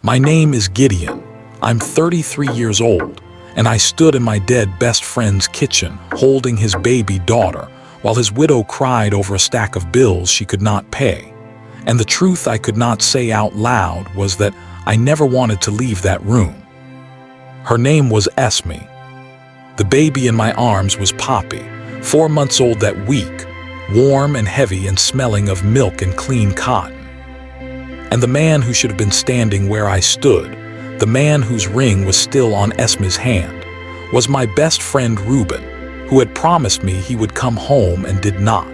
My name is Gideon. I'm 33 years old, and I stood in my dead best friend's kitchen holding his baby daughter while his widow cried over a stack of bills she could not pay. And the truth I could not say out loud was that I never wanted to leave that room. Her name was Esme. The baby in my arms was Poppy, 4 months old that week, warm and heavy and smelling of milk and clean cotton. And the man who should have been standing where I stood, the man whose ring was still on Esme's hand, was my best friend Reuben, who had promised me he would come home and did not.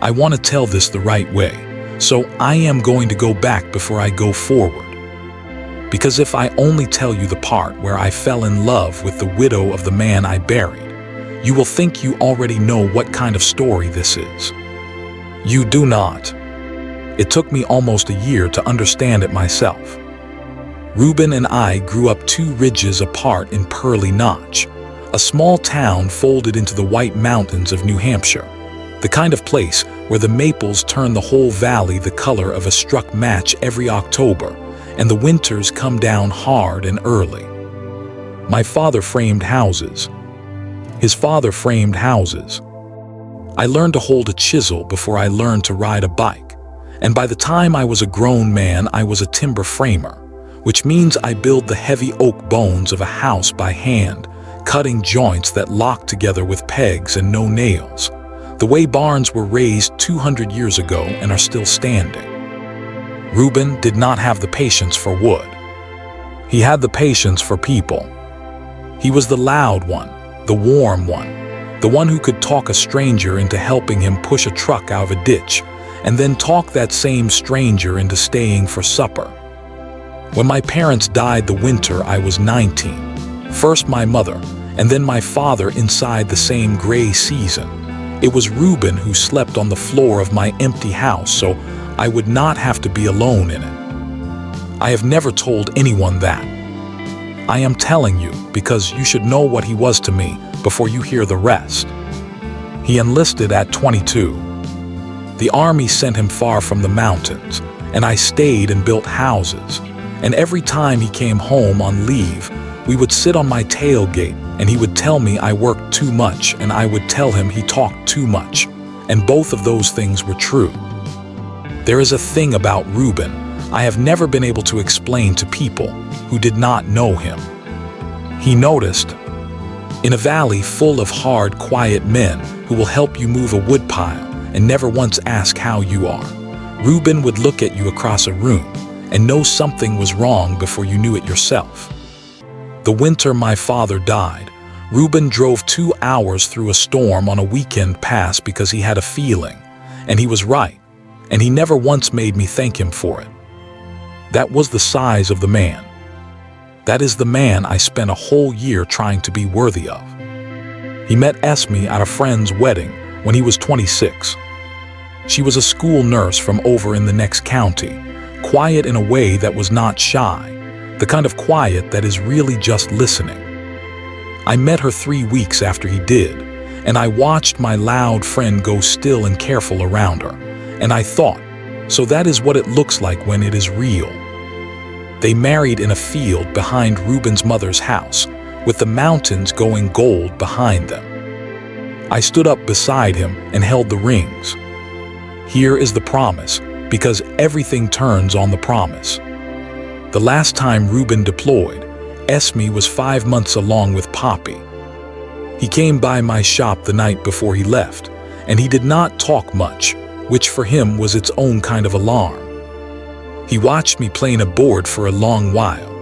I want to tell this the right way, so I am going to go back before I go forward. Because if I only tell you the part where I fell in love with the widow of the man I buried, you will think you already know what kind of story this is. You do not. It took me almost a year to understand it myself. Reuben and I grew up 2 ridges apart in Pearly Notch, a small town folded into the White Mountains of New Hampshire, the kind of place where the maples turn the whole valley the color of a struck match every October, and the winters come down hard and early. My father framed houses. His father framed houses. I learned to hold a chisel before I learned to ride a bike, and by the time I was a grown man, I was a timber framer, which means I build the heavy oak bones of a house by hand, cutting joints that lock together with pegs and no nails, the way barns were raised 200 years ago and are still standing. Reuben did not have the patience for wood. He had the patience for people. He was the loud one, the warm one, the one who could talk a stranger into helping him push a truck out of a ditch, and then talk that same stranger into staying for supper. When my parents died the winter I was 19, first my mother, and then my father inside the same gray season, it was Reuben who slept on the floor of my empty house so I would not have to be alone in it. I have never told anyone that. I am telling you because you should know what he was to me before you hear the rest. He enlisted at 22. The army sent him far from the mountains, and I stayed and built houses. And every time he came home on leave, we would sit on my tailgate and he would tell me I worked too much and I would tell him he talked too much. And both of those things were true. There is a thing about Reuben I have never been able to explain to people who did not know him. He noticed, in a valley full of hard, quiet men who will help you move a woodpile and never once ask how you are, Reuben would look at you across a room and know something was wrong before you knew it yourself. The winter my father died, Reuben drove 2 hours through a storm on a weekend pass because he had a feeling, and he was right, and he never once made me thank him for it. That was the size of the man. That is the man I spent a whole year trying to be worthy of. He met Esme at a friend's wedding when he was 26. She was a school nurse from over in the next county, quiet in a way that was not shy, the kind of quiet that is really just listening. I met her 3 weeks after he did, and I watched my loud friend go still and careful around her, and I thought, so that is what it looks like when it is real. They married in a field behind Reuben's mother's house, with the mountains going gold behind them. I stood up beside him and held the rings. Here is the promise, because everything turns on the promise. The last time Reuben deployed, Esme was 5 months along with Poppy. He came by my shop the night before he left, and he did not talk much, which for him was its own kind of alarm. He watched me playing a board for a long while.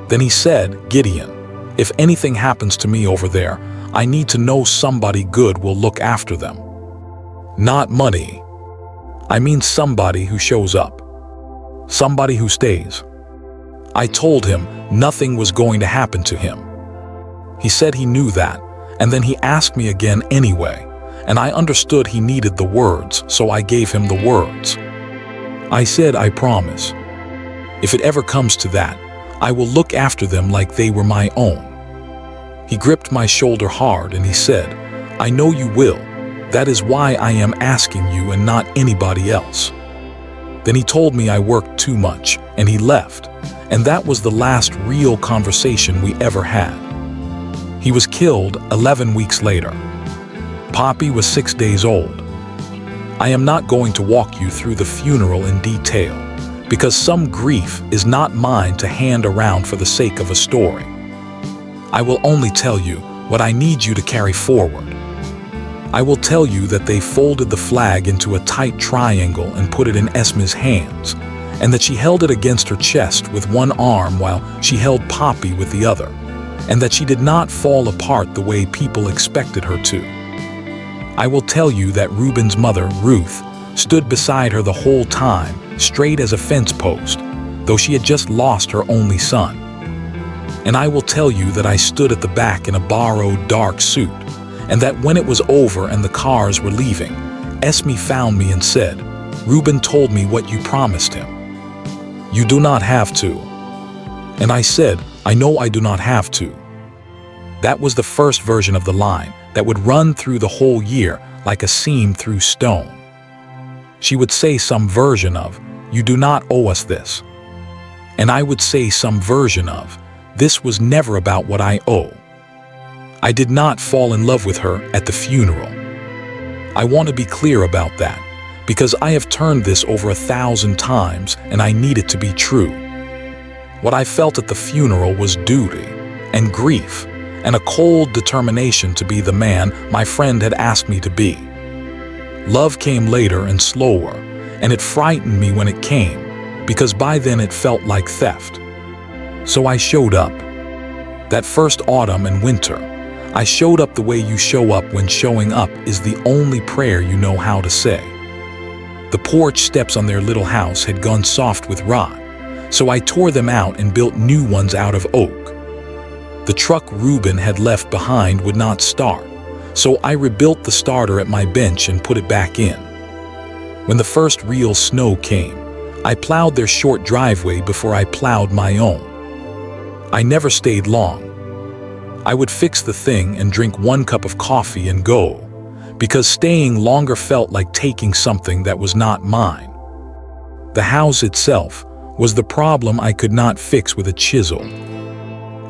Then he said, "Gideon, if anything happens to me over there, I need to know somebody good will look after them. Not money. I mean somebody who shows up. Somebody who stays." I told him nothing was going to happen to him. He said he knew that, and then he asked me again anyway, and I understood he needed the words, so I gave him the words. I said, "I promise. If it ever comes to that, I will look after them like they were my own." He gripped my shoulder hard and he said, "I know you will. That is why I am asking you and not anybody else." Then he told me I worked too much, and he left. And that was the last real conversation we ever had. He was killed 11 weeks later. Poppy was 6 days old. I am not going to walk you through the funeral in detail, because some grief is not mine to hand around for the sake of a story. I will only tell you what I need you to carry forward. I will tell you that they folded the flag into a tight triangle and put it in Esme's hands, and that she held it against her chest with one arm while she held Poppy with the other, and that she did not fall apart the way people expected her to. I will tell you that Reuben's mother, Ruth, stood beside her the whole time, straight as a fence post, though she had just lost her only son. And I will tell you that I stood at the back in a borrowed dark suit, and that when it was over and the cars were leaving, Esme found me and said, "Reuben told me what you promised him. You do not have to." And I said, "I know I do not have to." That was the first version of the line that would run through the whole year like a seam through stone. She would say some version of, "You do not owe us this." And I would say some version of, "This was never about what I owe." I did not fall in love with her at the funeral. I want to be clear about that, because I have turned this over 1,000 times and I need it to be true. What I felt at the funeral was duty and grief and a cold determination to be the man my friend had asked me to be. Love came later and slower, and it frightened me when it came, because by then it felt like theft. So I showed up. That first autumn and winter, I showed up the way you show up when showing up is the only prayer you know how to say. The porch steps on their little house had gone soft with rot, so I tore them out and built new ones out of oak. The truck Reuben had left behind would not start, so I rebuilt the starter at my bench and put it back in. When the first real snow came, I plowed their short driveway before I plowed my own. I never stayed long. I would fix the thing and drink 1 cup of coffee and go, because staying longer felt like taking something that was not mine. The house itself was the problem I could not fix with a chisel.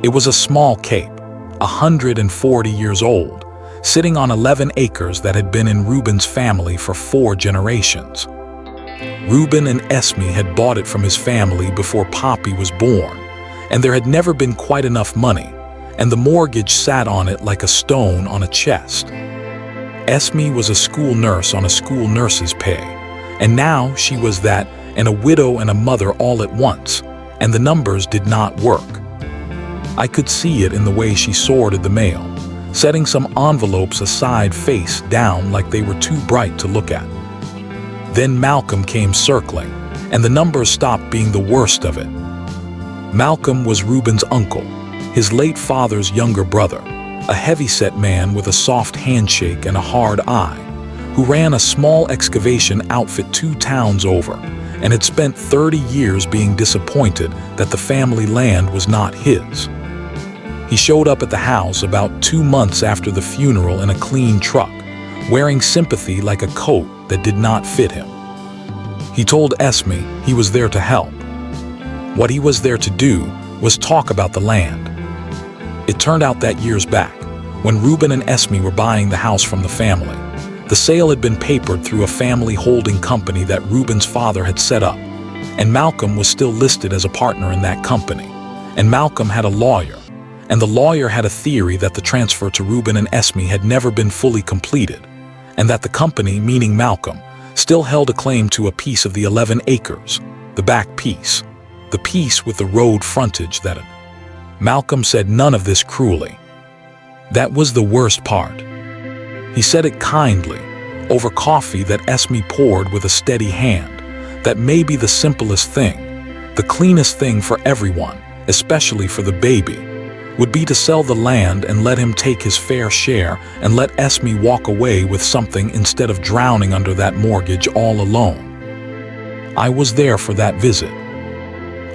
It was a small cape, 140 years old, sitting on 11 acres that had been in Reuben's family for 4 generations. Reuben and Esme had bought it from his family before Poppy was born, and there had never been quite enough money, and the mortgage sat on it like a stone on a chest. Esme was a school nurse on a school nurse's pay, and now she was that and a widow and a mother all at once, and the numbers did not work. I could see it in the way she sorted the mail, setting some envelopes aside face down like they were too bright to look at. Then Malcolm came circling, and the numbers stopped being the worst of it. Malcolm was Reuben's uncle, his late father's younger brother, a heavy-set man with a soft handshake and a hard eye, who ran a small excavation outfit 2 towns over, and had spent 30 years being disappointed that the family land was not his. He showed up at the house about 2 months after the funeral in a clean truck, wearing sympathy like a coat that did not fit him. He told Esme he was there to help. What he was there to do was talk about the land. It turned out that years back, when Reuben and Esme were buying the house from the family, the sale had been papered through a family holding company that Reuben's father had set up, and Malcolm was still listed as a partner in that company, and Malcolm had a lawyer, and the lawyer had a theory that the transfer to Reuben and Esme had never been fully completed, and that the company, meaning Malcolm, still held a claim to a piece of the 11 acres, the back piece, the piece with the road frontage that had. Malcolm said none of this cruelly. That was the worst part. He said it kindly, over coffee that Esme poured with a steady hand, that may be the simplest thing, the cleanest thing for everyone, especially for the baby, would be to sell the land and let him take his fair share and let Esme walk away with something instead of drowning under that mortgage all alone. I was there for that visit.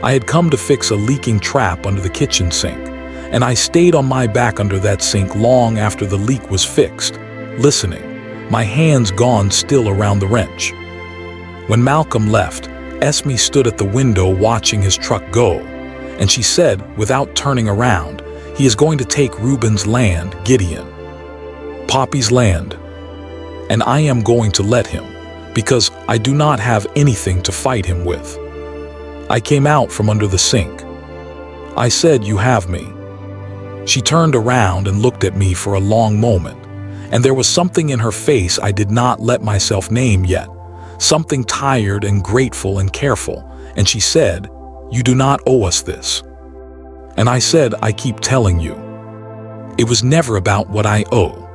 I had come to fix a leaking trap under the kitchen sink, and I stayed on my back under that sink long after the leak was fixed, listening, my hands gone still around the wrench. When Malcolm left, Esme stood at the window watching his truck go, and she said, without turning around, "He is going to take Reuben's land, Gideon. Poppy's land. And I am going to let him, because I do not have anything to fight him with." I came out from under the sink. I said, "You have me." She turned around and looked at me for a long moment, and there was something in her face I did not let myself name yet, something tired and grateful and careful, and she said, "You do not owe us this." And I said, "I keep telling you." It was never about what I owe.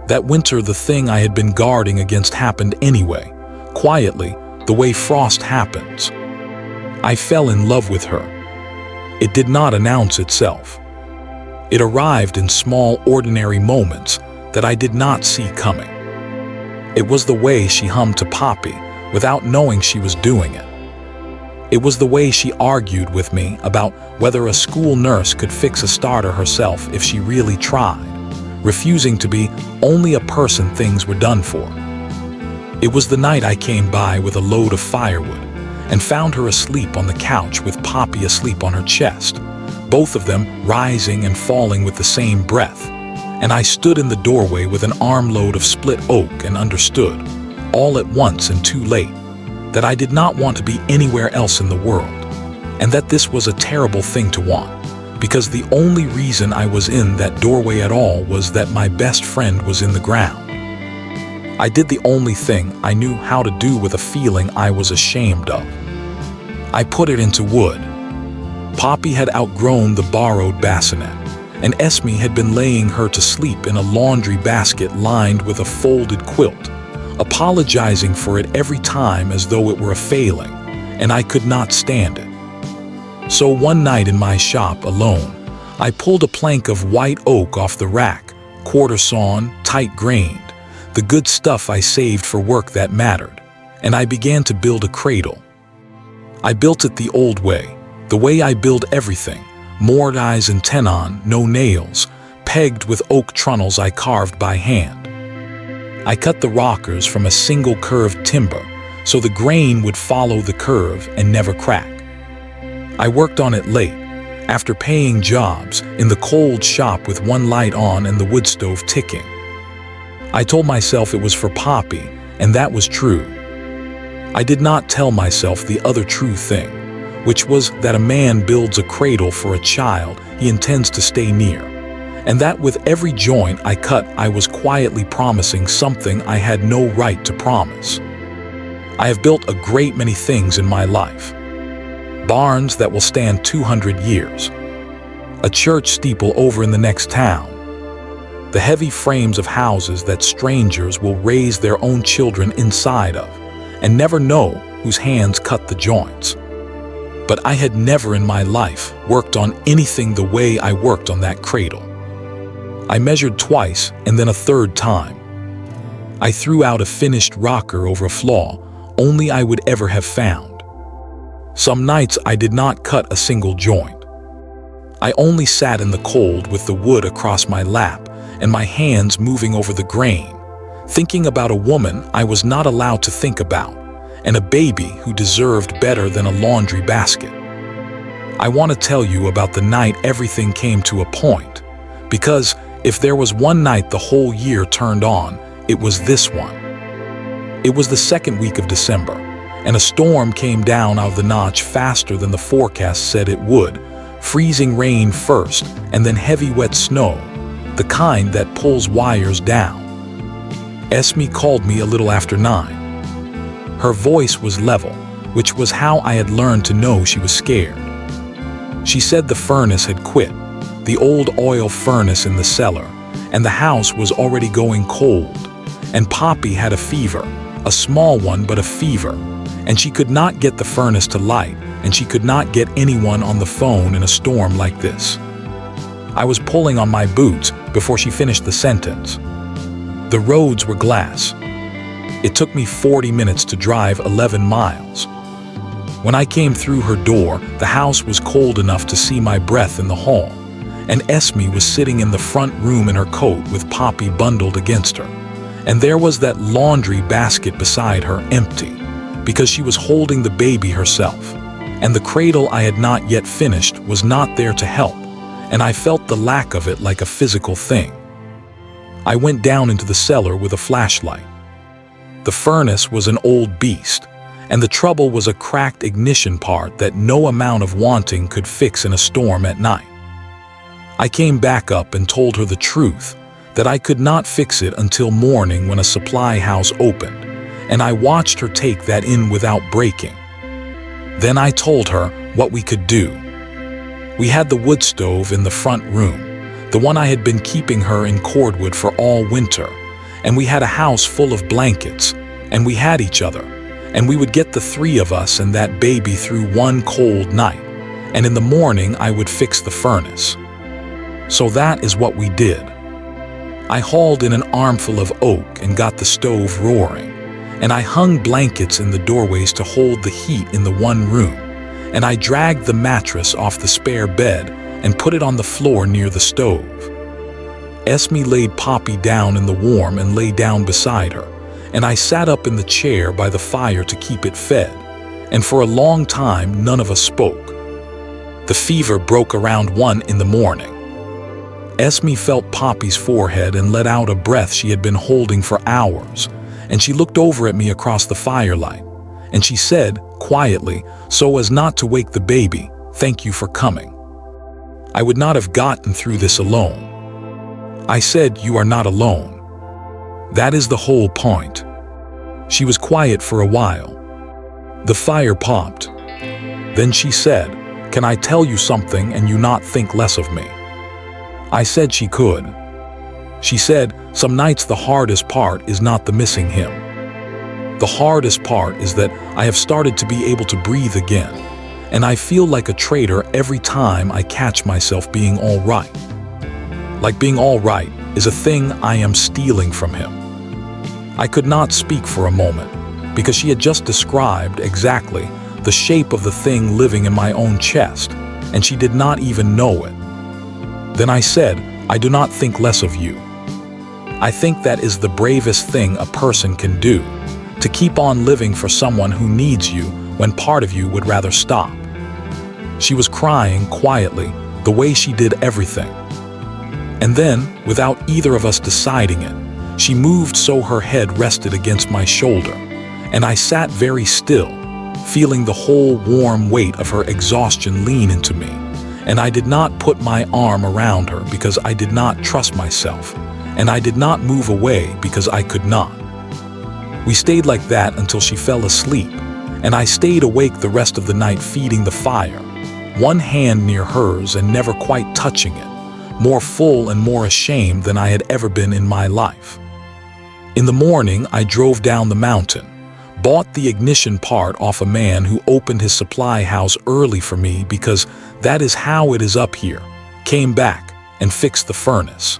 That winter, the thing I had been guarding against happened anyway, quietly, the way frost happens. I fell in love with her. It did not announce itself. It arrived in small, ordinary moments that I did not see coming. It was the way she hummed to Poppy without knowing she was doing it. It was the way she argued with me about whether a school nurse could fix a starter herself if she really tried, refusing to be only a person things were done for. It was the night I came by with a load of firewood and found her asleep on the couch with Poppy asleep on her chest, both of them rising and falling with the same breath. And I stood in the doorway with an armload of split oak and understood, all at once and too late, that I did not want to be anywhere else in the world, and that this was a terrible thing to want, because the only reason I was in that doorway at all was that my best friend was in the ground. I did the only thing I knew how to do with a feeling I was ashamed of. I put it into wood. Poppy had outgrown the borrowed bassinet, and Esme had been laying her to sleep in a laundry basket lined with a folded quilt, apologizing for it every time as though it were a failing, and I could not stand it. So one night in my shop alone, I pulled a plank of white oak off the rack, quarter-sawn, tight-grained, the good stuff I saved for work that mattered, and I began to build a cradle. I built it the old way, the way I build everything, mortise and tenon, no nails, pegged with oak trunnels I carved by hand. I cut the rockers from a single curved timber, so the grain would follow the curve and never crack. I worked on it late, after paying jobs, in the cold shop with one light on and the wood stove ticking. I told myself it was for Poppy, and that was true. I did not tell myself the other true thing, which was that a man builds a cradle for a child he intends to stay near, and that with every joint I cut I was quietly promising something I had no right to promise. I have built a great many things in my life. Barns that will stand 200 years. A church steeple over in the next town. The heavy frames of houses that strangers will raise their own children inside of, and never know whose hands cut the joints. But I had never in my life worked on anything the way I worked on that cradle. I measured twice and then a third time. I threw out a finished rocker over a flaw only I would ever have found. Some nights I did not cut a single joint. I only sat in the cold with the wood across my lap and my hands moving over the grain, thinking about a woman I was not allowed to think about, and a baby who deserved better than a laundry basket. I want to tell you about the night everything came to a point, because if there was one night the whole year turned on, it was this one. It was the second week of December, and a storm came down out of the notch faster than the forecast said it would, freezing rain first and then heavy wet snow, the kind that pulls wires down. Esme called me a little after 9. Her voice was level, which was how I had learned to know she was scared. She said the furnace had quit, the old oil furnace in the cellar, and the house was already going cold, and Poppy had a fever, a small one but a fever, and she could not get the furnace to light, and she could not get anyone on the phone in a storm like this. I was pulling on my boots before she finished the sentence. The roads were glass. It took me 40 minutes to drive 11 miles. When I came through her door, the house was cold enough to see my breath in the hall, and Esme was sitting in the front room in her coat with Poppy bundled against her, and there was that laundry basket beside her empty, because she was holding the baby herself, and the cradle I had not yet finished was not there to help, and I felt the lack of it like a physical thing. I went down into the cellar with a flashlight. The furnace was an old beast, and the trouble was a cracked ignition part that no amount of wanting could fix in a storm at night. I came back up and told her the truth, that I could not fix it until morning when a supply house opened, and I watched her take that in without breaking. Then I told her what we could do. We had the wood stove in the front room, the one I had been keeping her in cordwood for all winter, and we had a house full of blankets, and we had each other, and we would get the three of us and that baby through one cold night, and in the morning I would fix the furnace. So that is what we did. I hauled in an armful of oak and got the stove roaring, and I hung blankets in the doorways to hold the heat in the one room, and I dragged the mattress off the spare bed and put it on the floor near the stove. Esme laid Poppy down in the warm and lay down beside her, and I sat up in the chair by the fire to keep it fed, and for a long time none of us spoke. The fever broke around 1 in the morning. Esme felt Poppy's forehead and let out a breath she had been holding for hours, and she looked over at me across the firelight, and she said, quietly, so as not to wake the baby, "Thank you for coming. I would not have gotten through this alone." I said, "You are not alone. That is the whole point." She was quiet for a while. The fire popped. Then she said, "Can I tell you something and you not think less of me?" I said she could. She said, "Some nights the hardest part is not the missing him. The hardest part is that I have started to be able to breathe again, and I feel like a traitor every time I catch myself being all right. Like being all right is a thing I am stealing from him." I could not speak for a moment, because she had just described exactly the shape of the thing living in my own chest, and she did not even know it. Then I said, "I do not think less of you. I think that is the bravest thing a person can do, to keep on living for someone who needs you when part of you would rather stop." She was crying quietly, the way she did everything. And then, without either of us deciding it, she moved so her head rested against my shoulder, and I sat very still, feeling the whole warm weight of her exhaustion lean into me, and I did not put my arm around her because I did not trust myself, and I did not move away because I could not. We stayed like that until she fell asleep, and I stayed awake the rest of the night feeding the fire, one hand near hers and never quite touching it, more full and more ashamed than I had ever been in my life. In the morning, I drove down the mountain, bought the ignition part off a man who opened his supply house early for me because that is how it is up here, came back and fixed the furnace.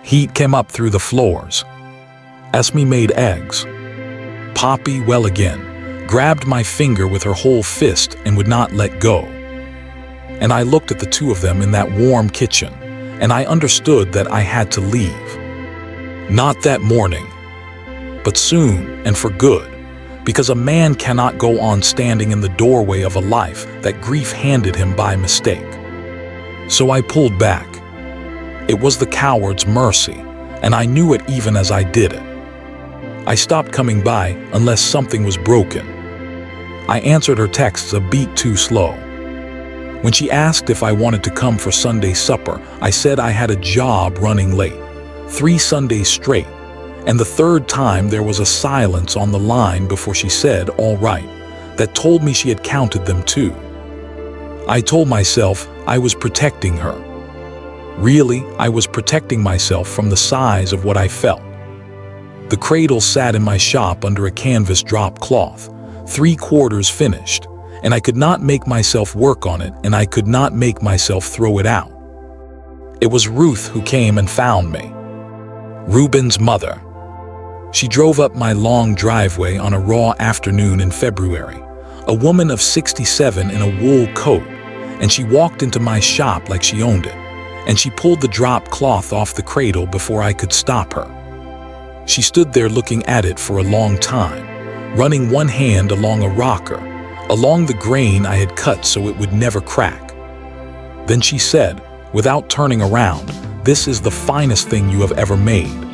Heat came up through the floors. Esme made eggs. Poppy, well again, grabbed my finger with her whole fist and would not let go. And I looked at the two of them in that warm kitchen, and I understood that I had to leave. Not that morning, but soon and for good, because a man cannot go on standing in the doorway of a life that grief handed him by mistake. So I pulled back. It was the coward's mercy, and I knew it even as I did it. I stopped coming by unless something was broken. I answered her texts a beat too slow. When she asked if I wanted to come for Sunday supper, I said I had a job running late, 3 Sundays straight, and the third time there was a silence on the line before she said, "All right," that told me she had counted them too. I told myself I was protecting her. Really, I was protecting myself from the size of what I felt. The cradle sat in my shop under a canvas drop cloth, 3/4 finished, and I could not make myself work on it, and I could not make myself throw it out. It was Ruth who came and found me. Reuben's mother. She drove up my long driveway on a raw afternoon in February, a woman of 67 in a wool coat, and she walked into my shop like she owned it, and she pulled the drop cloth off the cradle before I could stop her. She stood there looking at it for a long time, running one hand along a rocker, along the grain I had cut so it would never crack. Then she said, without turning around, "This is the finest thing you have ever made.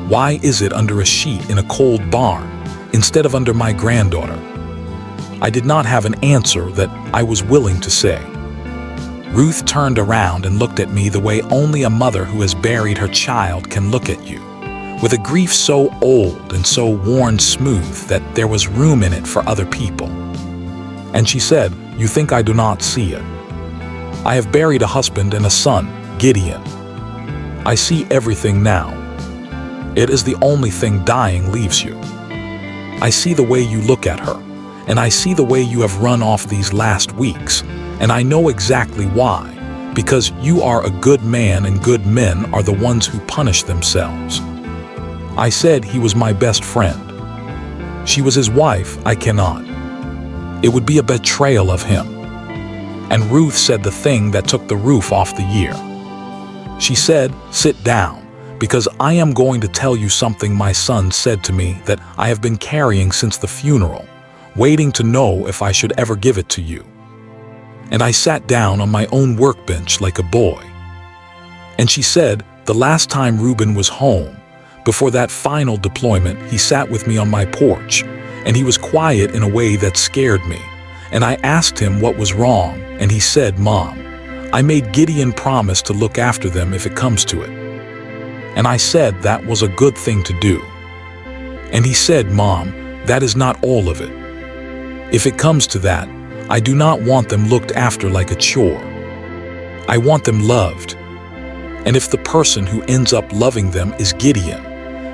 Why is it under a sheet in a cold barn instead of under my granddaughter?" I did not have an answer that I was willing to say. Ruth turned around and looked at me the way only a mother who has buried her child can look at you, with a grief so old and so worn smooth that there was room in it for other people. And she said, "You think I do not see it? I have buried a husband and a son, Gideon. I see everything now. It is the only thing dying leaves you. I see the way you look at her, and I see the way you have run off these last weeks, and I know exactly why, because you are a good man and good men are the ones who punish themselves." I said he was my best friend. She was his wife, I cannot. It would be a betrayal of him. And Ruth said the thing that took the roof off the year. She said, "Sit down, because I am going to tell you something my son said to me that I have been carrying since the funeral, waiting to know if I should ever give it to you." And I sat down on my own workbench like a boy. And she said, "The last time Reuben was home, before that final deployment, he sat with me on my porch, and he was quiet in a way that scared me. And I asked him what was wrong, and he said, 'Mom, I made Gideon promise to look after them if it comes to it.' And I said that was a good thing to do. And he said, 'Mom, that is not all of it. If it comes to that, I do not want them looked after like a chore. I want them loved. And if the person who ends up loving them is Gideon,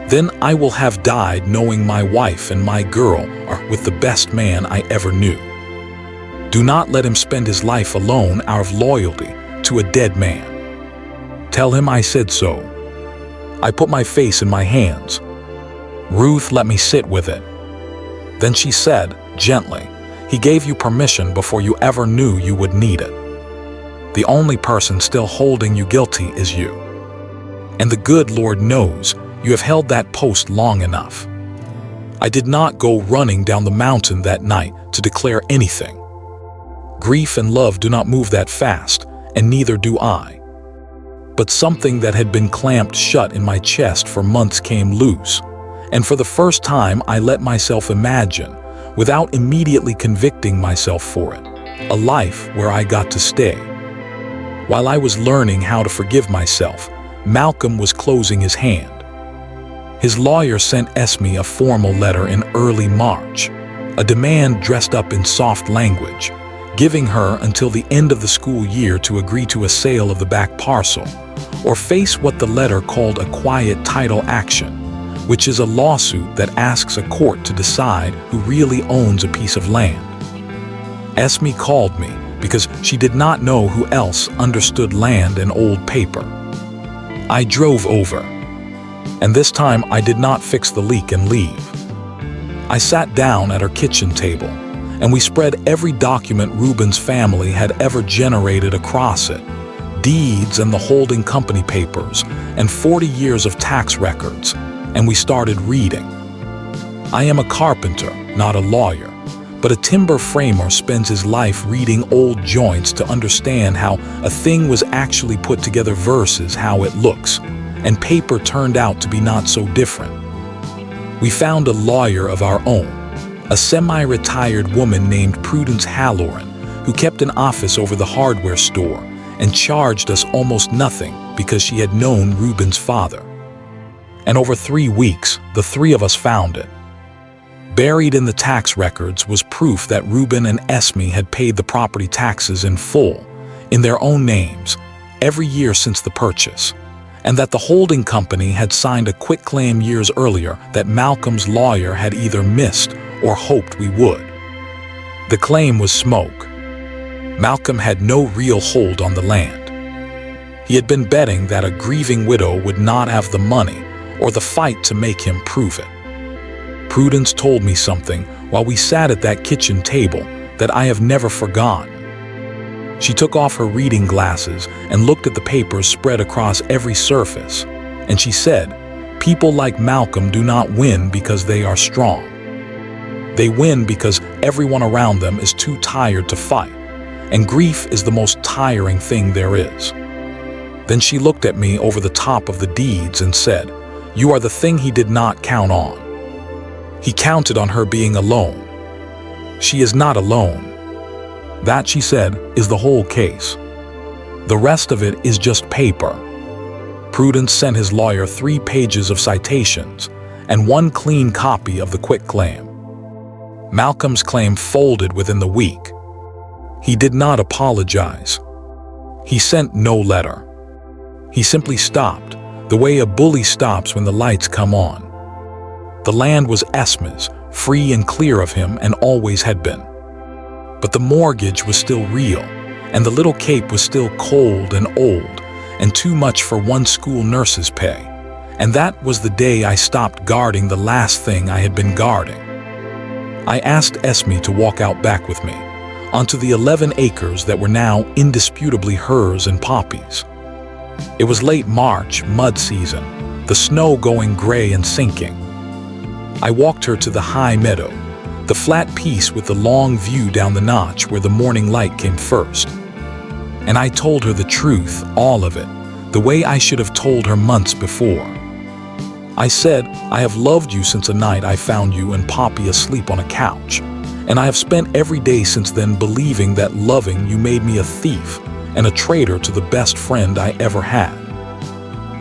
then I will have died knowing my wife and my girl are with the best man I ever knew. Do not let him spend his life alone out of loyalty to a dead man. Tell him I said so.' I put my face in my hands. Ruth let me sit with it. Then she said, gently, 'He gave you permission before you ever knew you would need it. The only person still holding you guilty is you. And the good Lord knows you have held that post long enough.' I did not go running down the mountain that night to declare anything. Grief and love do not move that fast, and neither do I. But something that had been clamped shut in my chest for months came loose, and for the first time I let myself imagine, without immediately convicting myself for it, a life where I got to stay. While I was learning how to forgive myself, Malcolm was closing his hand. His lawyer sent Esme a formal letter in early March, a demand dressed up in soft language, giving her until the end of the school year to agree to a sale of the back parcel, or face what the letter called a quiet title action, which is a lawsuit that asks a court to decide who really owns a piece of land. Esme called me because she did not know who else understood land and old paper. I drove over, and this time I did not fix the leak and leave. I sat down at her kitchen table, and we spread every document Reuben's family had ever generated across it, deeds and the holding company papers, and 40 years of tax records, and we started reading. I am a carpenter, not a lawyer, but a timber framer spends his life reading old joints to understand how a thing was actually put together versus how it looks, and paper turned out to be not so different. We found a lawyer of our own, a semi-retired woman named Prudence Halloran, who kept an office over the hardware store and charged us almost nothing because she had known Reuben's father. And over 3 weeks, the three of us found it. Buried in the tax records was proof that Reuben and Esme had paid the property taxes in full, in their own names, every year since the purchase, and that the holding company had signed a quitclaim years earlier that Malcolm's lawyer had either missed or hoped we would. The claim was smoke. Malcolm had no real hold on the land. He had been betting that a grieving widow would not have the money or the fight to make him prove it. Prudence told me something while we sat at that kitchen table that I have never forgotten. She took off her reading glasses and looked at the papers spread across every surface, and she said, "People like Malcolm do not win because they are strong. They win because everyone around them is too tired to fight, and grief is the most tiring thing there is. Then she looked at me over the top of the deeds and said, "You are the thing he did not count on." He counted on her being alone. She is not alone. That, she said, is the whole case. The rest of it is just paper. Prudence sent his lawyer 3 pages of citations and 1 clean copy of the quitclaim. Malcolm's claim folded within the week. He did not apologize. He sent no letter. He simply stopped, the way a bully stops when the lights come on. The land was Esme's, free and clear of him, and always had been. But the mortgage was still real, and the little cape was still cold and old, and too much for 1 school nurse's pay. And that was the day I stopped guarding the last thing I had been guarding. I asked Esme to walk out back with me, onto the 11 acres that were now indisputably hers and Poppy's. It was late March, mud season, the snow going gray and sinking. I walked her to the high meadow, the flat piece with the long view down the notch where the morning light came first. And I told her the truth, all of it, the way I should have told her months before. I said, "I have loved you since the night I found you and Poppy asleep on a couch, and I have spent every day since then believing that loving you made me a thief and a traitor to the best friend I ever had."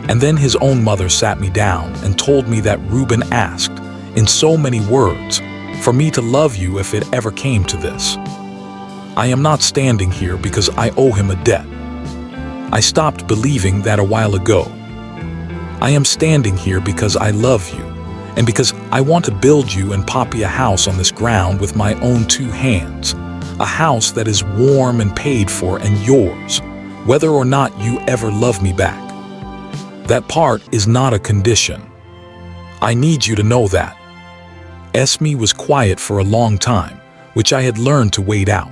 And then his own mother sat me down and told me that Reuben asked, in so many words, for me to love you if it ever came to this. I am not standing here because I owe him a debt. I stopped believing that a while ago. I am standing here because I love you, and because I want to build you and Poppy a house on this ground with my own 2 hands, a house that is warm and paid for and yours, whether or not you ever love me back. That part is not a condition. I need you to know that. Esme was quiet for a long time, which I had learned to wait out.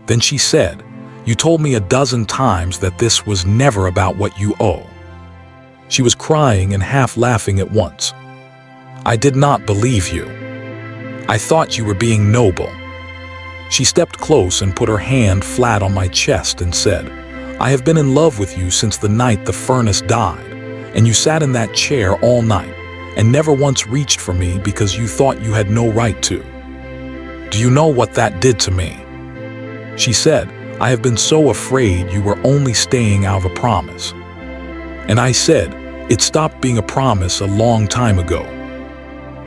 Then she said, "You told me a dozen times that this was never about what you owe." She was crying and half laughing at once. "I did not believe you. I thought you were being noble." She stepped close and put her hand flat on my chest and said, "I have been in love with you since the night the furnace died, and you sat in that chair all night and never once reached for me because you thought you had no right to. Do you know what that did to me?" She said, "I have been so afraid you were only staying out of a promise." And I said, "It stopped being a promise a long time ago."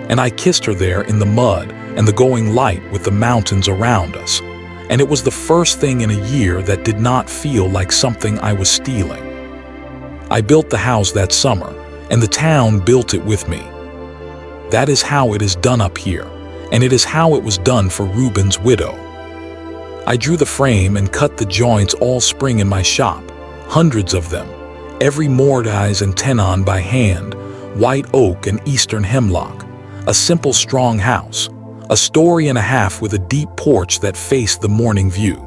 And I kissed her there in the mud and the going light with the mountains around us, and it was the first thing in a year that did not feel like something I was stealing. I built the house that summer, and the town built it with me. That is how it is done up here, and it is how it was done for Reuben's widow. I drew the frame and cut the joints all spring in my shop, hundreds of them, every mortise and tenon by hand, white oak and eastern hemlock, a simple strong house, a story and a half with a deep porch that faced the morning view.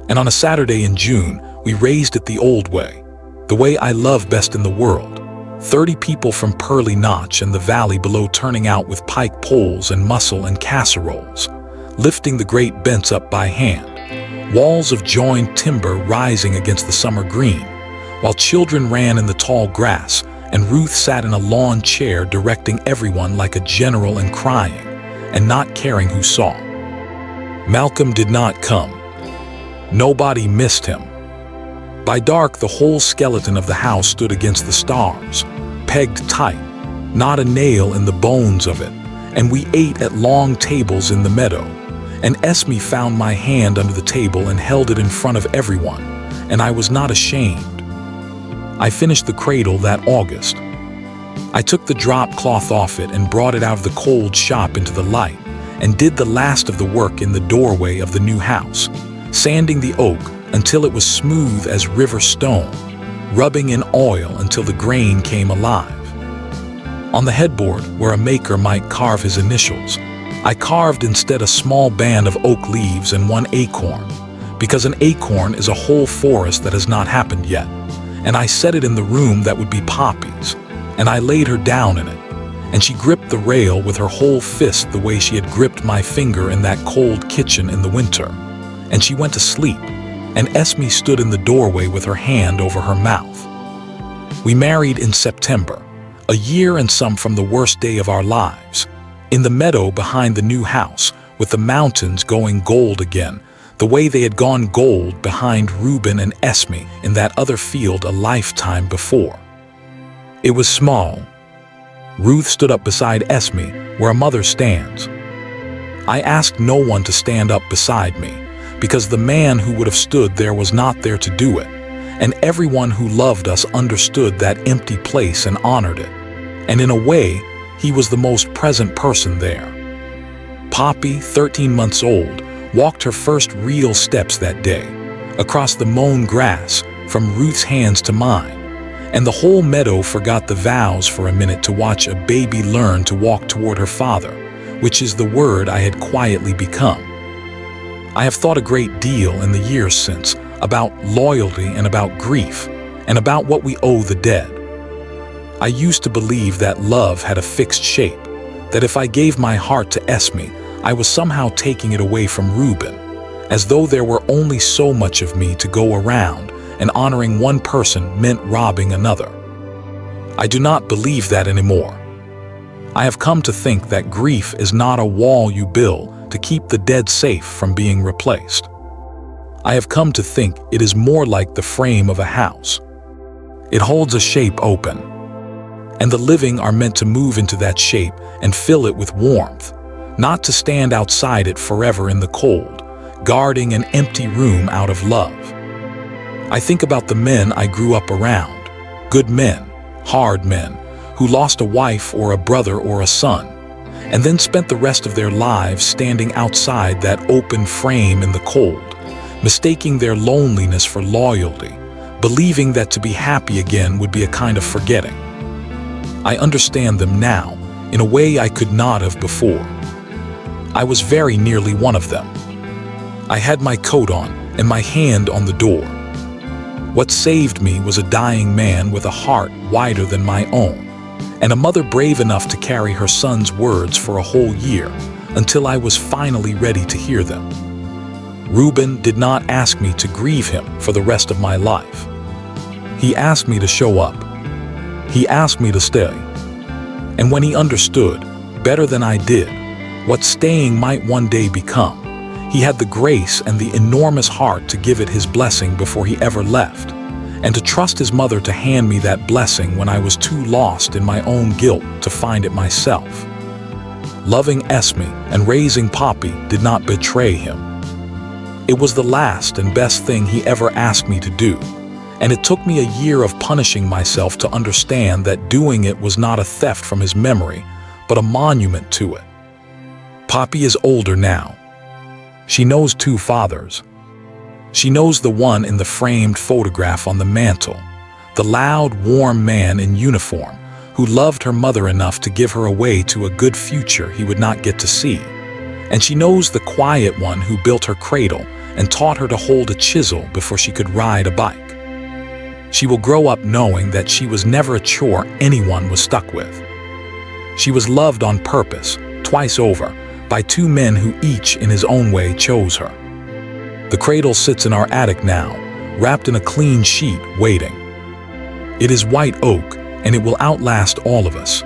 And on a Saturday in June, we raised it the old way, the way I love best in the world. 30 people from Pearly Notch and the valley below turning out with pike poles and mussel and casseroles, lifting the great bents up by hand, walls of joined timber rising against the summer green, while children ran in the tall grass and Ruth sat in a lawn chair directing everyone like a general and crying, and not caring who saw. Malcolm did not come. Nobody missed him. By dark, the whole skeleton of the house stood against the stars, pegged tight, not a nail in the bones of it, and we ate at long tables in the meadow, and Esme found my hand under the table and held it in front of everyone, and I was not ashamed. I finished the cradle that August. I took the drop cloth off it and brought it out of the cold shop into the light, and did the last of the work in the doorway of the new house, sanding the oak until it was smooth as river stone, rubbing in oil until the grain came alive. On the headboard, where a maker might carve his initials, I carved instead a small band of oak leaves and 1 acorn, because an acorn is a whole forest that has not happened yet, and I set it in the room that would be Poppy's, and I laid her down in it, and she gripped the rail with her whole fist the way she had gripped my finger in that cold kitchen in the winter. And she went to sleep, and Esme stood in the doorway with her hand over her mouth. We married in September, a year and some from the worst day of our lives. In the meadow behind the new house, with the mountains going gold again, the way they had gone gold behind Reuben and Esme in that other field a lifetime before. It was small. Ruth stood up beside Esme, where a mother stands. I asked no one to stand up beside me, because the man who would have stood there was not there to do it, and everyone who loved us understood that empty place and honored it. And in a way, he was the most present person there. Poppy, 13 months old, walked her first real steps that day, across the mown grass, from Ruth's hands to mine, and the whole meadow forgot the vows for a minute to watch a baby learn to walk toward her father, which is the word I had quietly become. I have thought a great deal in the years since about loyalty and about grief, and about what we owe the dead. I used to believe that love had a fixed shape, that if I gave my heart to Esme, I was somehow taking it away from Reuben, as though there were only so much of me to go around, and honoring one person meant robbing another. I do not believe that anymore. I have come to think that grief is not a wall you build to keep the dead safe from being replaced. I have come to think it is more like the frame of a house. It holds a shape open, and the living are meant to move into that shape and fill it with warmth, not to stand outside it forever in the cold, guarding an empty room out of love. I think about the men I grew up around, good men, hard men, who lost a wife or a brother or a son, and then spent the rest of their lives standing outside that open frame in the cold, mistaking their loneliness for loyalty, believing that to be happy again would be a kind of forgetting. I understand them now in a way I could not have before. I was very nearly one of them. I had my coat on and my hand on the door. What saved me was a dying man with a heart wider than my own, and a mother brave enough to carry her son's words for a whole year until I was finally ready to hear them. Reuben did not ask me to grieve him for the rest of my life. He asked me to show up. He asked me to stay. And when he understood, better than I did, what staying might one day become, he had the grace and the enormous heart to give it his blessing before he ever left, and to trust his mother to hand me that blessing when I was too lost in my own guilt to find it myself. Loving Esme and raising Poppy did not betray him. It was the last and best thing he ever asked me to do, and it took me a year of punishing myself to understand that doing it was not a theft from his memory, but a monument to it. Poppy is older now. She knows two fathers. She knows the one in the framed photograph on the mantle, the loud, warm man in uniform who loved her mother enough to give her away to a good future he would not get to see. And she knows the quiet one who built her cradle and taught her to hold a chisel before she could ride a bike. She will grow up knowing that she was never a chore anyone was stuck with. She was loved on purpose, twice over, by two men who each in his own way chose her. The cradle sits in our attic now, wrapped in a clean sheet, waiting. It is white oak, and it will outlast all of us.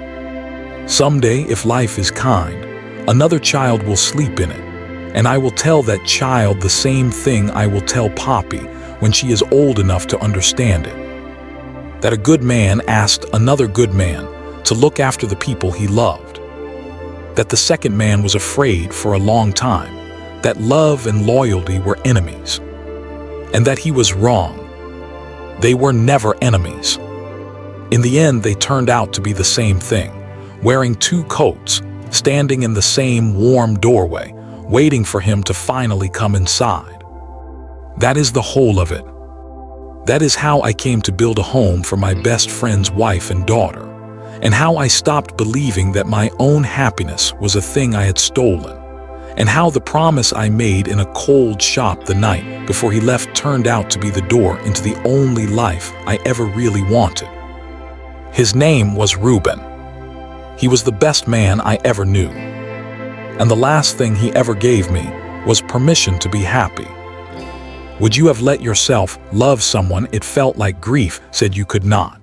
Someday, if life is kind, another child will sleep in it, and I will tell that child the same thing I will tell Poppy when she is old enough to understand it. That a good man asked another good man to look after the people he loved. That the second man was afraid for a long time, that love and loyalty were enemies, and that he was wrong. They were never enemies. In the end, they turned out to be the same thing, wearing two coats, standing in the same warm doorway, waiting for him to finally come inside. That is the whole of it. That is how I came to build a home for my best friend's wife and daughter, and how I stopped believing that my own happiness was a thing I had stolen, and how the promise I made in a cold shop the night before he left turned out to be the door into the only life I ever really wanted. His name was Reuben. He was the best man I ever knew. And the last thing he ever gave me was permission to be happy. Would you have let yourself love someone it felt like grief said you could not?